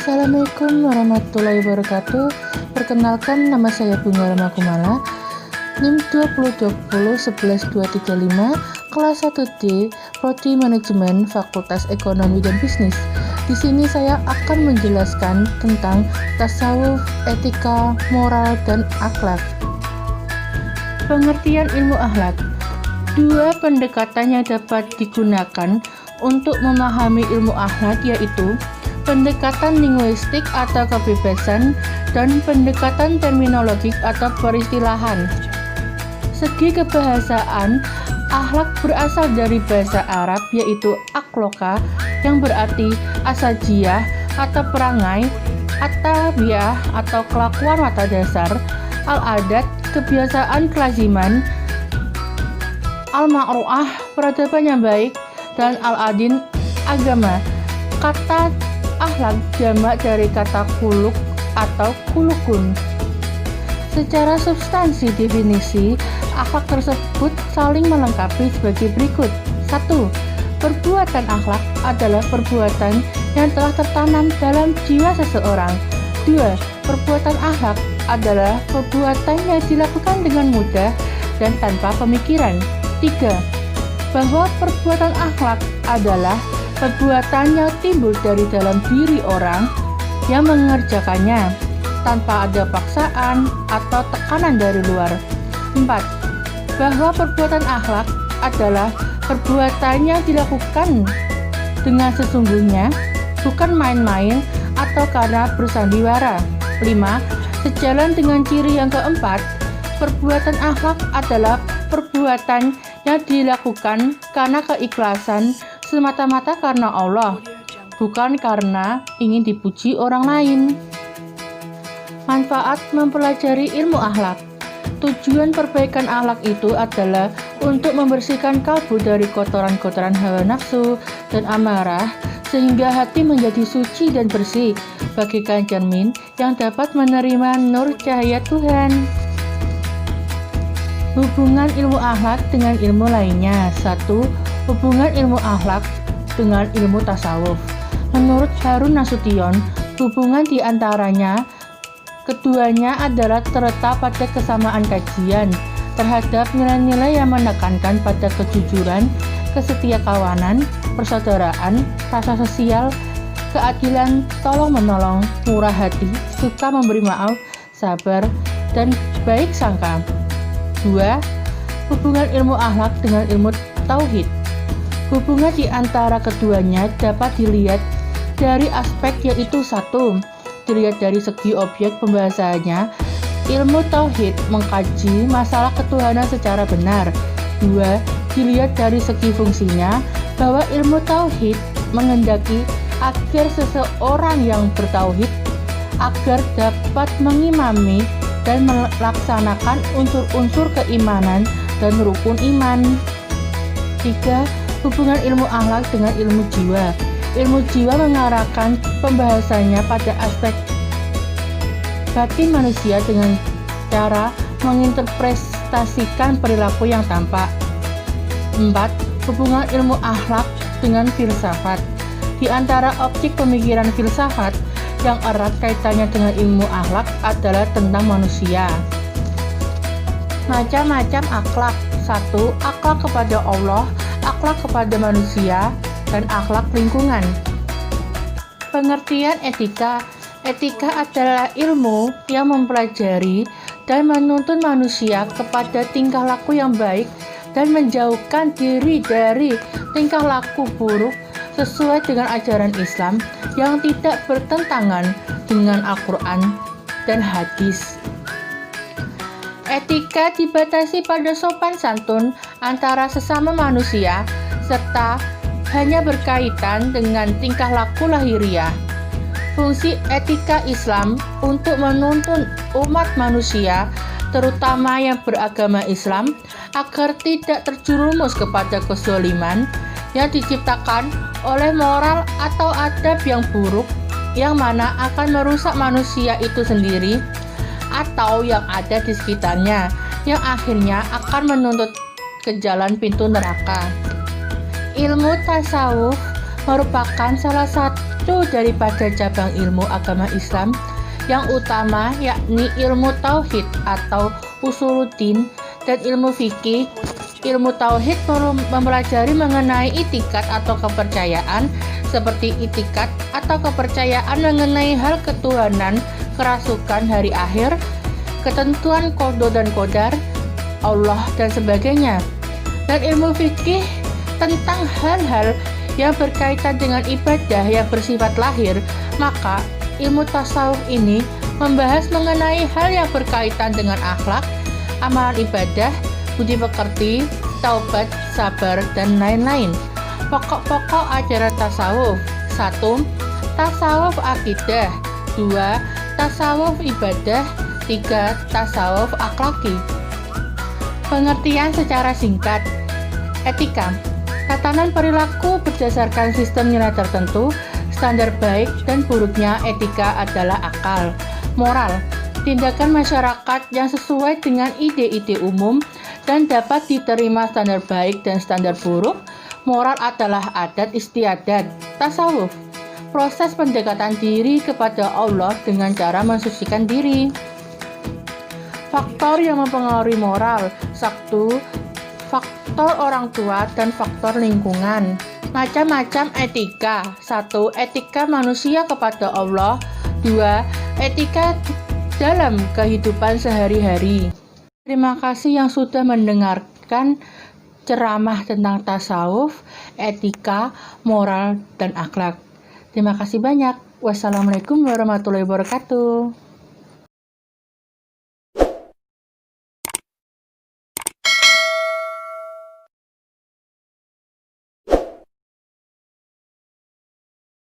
Assalamualaikum warahmatullahi wabarakatuh. Perkenalkan, nama saya Bunga Rama Kumala, NIM 202011235, kelas 1D, Prodi Manajemen, Fakultas Ekonomi dan Bisnis. Di sini saya akan menjelaskan tentang tasawuf, etika, moral, dan akhlak. Pengertian ilmu akhlak. Dua pendekatan yang dapat digunakan untuk memahami ilmu akhlak yaitu pendekatan linguistik atau kebebasan dan pendekatan terminologik atau peristilahan. Segi kebahasaan, akhlak berasal dari bahasa Arab yaitu akloka yang berarti asajiah atau perangai, atabiah atau kelakuan mata dasar, al-adat kebiasaan kelaziman, al-ma'ru'ah peradaban yang baik, dan al-adin agama. Kata akhlak jamak dari kata kuluk atau kulukun. Secara substansi definisi, akhlak tersebut saling melengkapi sebagai berikut. 1. Perbuatan akhlak adalah perbuatan yang telah tertanam dalam jiwa seseorang. 2. Perbuatan akhlak adalah perbuatan yang dilakukan dengan mudah dan tanpa pemikiran. 3. Bahwa perbuatan akhlak adalah perbuatan yang timbul dari dalam diri orang yang mengerjakannya tanpa ada paksaan atau tekanan dari luar. 4. Bahwa perbuatan akhlak adalah perbuatan yang dilakukan dengan sesungguhnya, bukan main-main atau karena bersandiwara. 5. Sejalan dengan ciri yang keempat, perbuatan akhlak adalah perbuatan yang dilakukan karena keikhlasan semata-mata karena Allah, bukan karena ingin dipuji orang lain. Manfaat mempelajari ilmu akhlak. Tujuan perbaikan akhlak itu adalah untuk membersihkan kalbu dari kotoran-kotoran hawa nafsu dan amarah, sehingga hati menjadi suci dan bersih, bagaikan cermin yang dapat menerima nur cahaya Tuhan. Hubungan ilmu akhlak dengan ilmu lainnya. 1. Hubungan ilmu akhlak dengan ilmu tasawuf. Menurut Harun Nasution, hubungan di antaranya keduanya adalah terletak pada kesamaan kajian terhadap nilai-nilai yang menekankan pada kejujuran, kesetiakawanan, persaudaraan, rasa sosial, keadilan, tolong-menolong, murah hati, suka memberi maaf, sabar, dan baik sangka. 2. Hubungan ilmu akhlak dengan ilmu tauhid. Hubungan di antara keduanya dapat dilihat dari aspek yaitu 1. Dilihat dari segi objek pembahasannya, ilmu tauhid mengkaji masalah ketuhanan secara benar. 2. Dilihat dari segi fungsinya, bahwa ilmu tauhid menghendaki agar seseorang yang bertauhid agar dapat mengimami dan melaksanakan unsur-unsur keimanan dan rukun iman. 3. Hubungan ilmu akhlak dengan ilmu jiwa. Ilmu jiwa mengarahkan pembahasannya pada aspek batin manusia dengan cara menginterpretasikan perilaku yang tampak. 4. Hubungan ilmu akhlak dengan filsafat. Di antara objek pemikiran filsafat yang erat kaitannya dengan ilmu akhlak adalah tentang manusia. Macam-macam akhlak. 1. Akhlak kepada Allah, akhlak kepada manusia, dan akhlak lingkungan. Pengertian etika. Etika adalah ilmu yang mempelajari dan menuntun manusia kepada tingkah laku yang baik dan menjauhkan diri dari tingkah laku buruk sesuai dengan ajaran Islam yang tidak bertentangan dengan Al-Quran dan hadis. Etika dibatasi pada sopan santun antara sesama manusia serta hanya berkaitan dengan tingkah laku lahiriah. Fungsi etika Islam untuk menuntun umat manusia, terutama yang beragama Islam, agar tidak terjerumus kepada kezaliman yang diciptakan oleh moral atau adab yang buruk, yang mana akan merusak manusia itu sendiri atau yang ada di sekitarnya, yang akhirnya akan menuntut ke jalan pintu neraka. Ilmu tasawuf merupakan salah satu satu daripada cabang ilmu agama Islam yang utama, yakni ilmu tauhid atau usuluddin dan ilmu fikih. Ilmu tauhid mempelajari mengenai itikat atau kepercayaan, seperti itikat atau kepercayaan mengenai hal ketuhanan, kerasukan, hari akhir, ketentuan qada dan qadar, Allah dan sebagainya. Dan ilmu fikih tentang hal-hal yang berkaitan dengan ibadah yang bersifat lahir. Maka ilmu tasawuf ini membahas mengenai hal yang berkaitan dengan akhlak, amalan ibadah, budi pekerti, taubat, sabar, dan lain-lain. Pokok-pokok ajaran tasawuf: 1. Tasawuf akidah. 2. Tasawuf ibadah. 3. Tasawuf akhlaki. Pengertian secara singkat: etika, tatanan perilaku berdasarkan sistem nilai tertentu. Standar baik dan buruknya etika adalah akal. Moral, tindakan masyarakat yang sesuai dengan ide-ide umum dan dapat diterima. Standar baik dan standar buruk. Moral adalah adat istiadat. Tasawuf, proses pendekatan diri kepada Allah dengan cara mensucikan diri. Faktor yang mempengaruhi moral: 1. Faktor orang tua dan faktor lingkungan. Macam-macam etika: 1. Etika manusia kepada Allah. 2. Etika dalam kehidupan sehari-hari. Terima kasih yang sudah mendengarkan ceramah tentang tasawuf, etika, moral, dan akhlak. Terima kasih banyak. Wassalamualaikum warahmatullahi wabarakatuh.